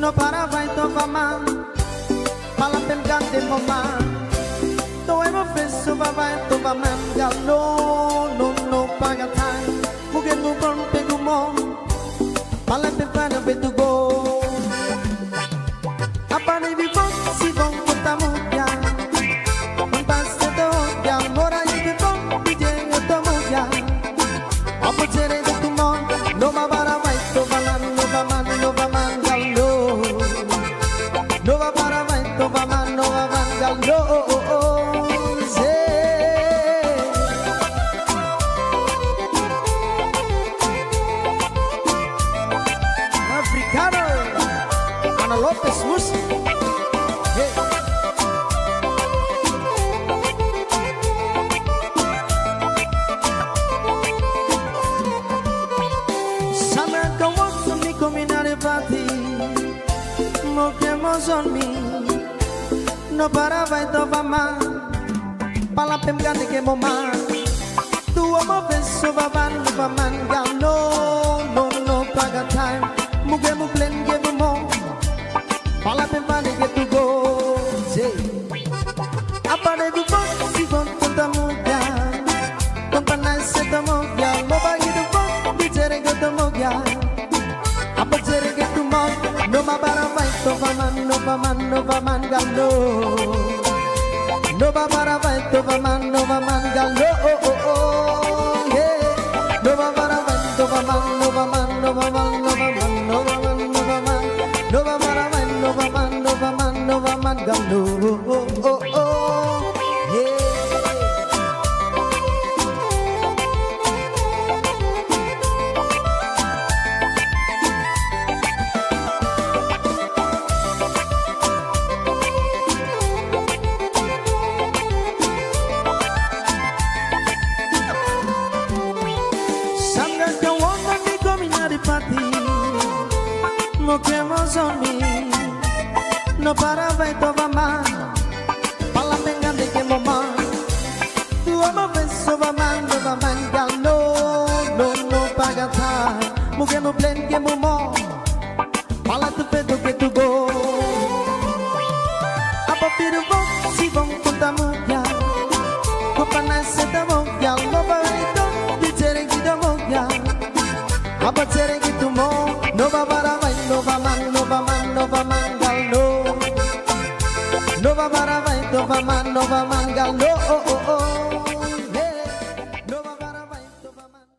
no para vai to vama pala pem gande mama to emo fesso va vai to vama gal no paga tai mugen mu kon pe gumo pala pem pana pe tu go apa ne vi fo si von kotamu ya un passe to ya mora ni vi fo di je to mu ya apa chere de tu mon no ma para vai to vama no vama gal no va para vai to vama no vama gal no Lopez Music. Hey. Sama kawan sumi kominare pati, mo que mo son mi, no para vai to vama, pala pem gande que mo ma, tu amo beso vavan vaman gal no paga time, mo que mo plen que mo. Pala pe mane que tu go, say. Apane du bon, si bon konta moga, konta nase ta moga, moba gitu bon, bicara gitu moga. Apa cere gitu mo, no ma bara vai to vaman gallo. No ma bara vai to vaman gallo, yeah. No ma bara vai to vaman gallo, yeah. Sanga kawana mi kominari pati, mo que mo zoni. No para vai to vama pala pengande que mama tu amo beso vama gal no paga tai mugen no plen que momo pala tu pedo que tu go apa piru bo si bon conta muya kopana se ta moya no vai to dicere que da moya apa cere que tu mo no va para vai no vama gal no va para vai, no va man gal no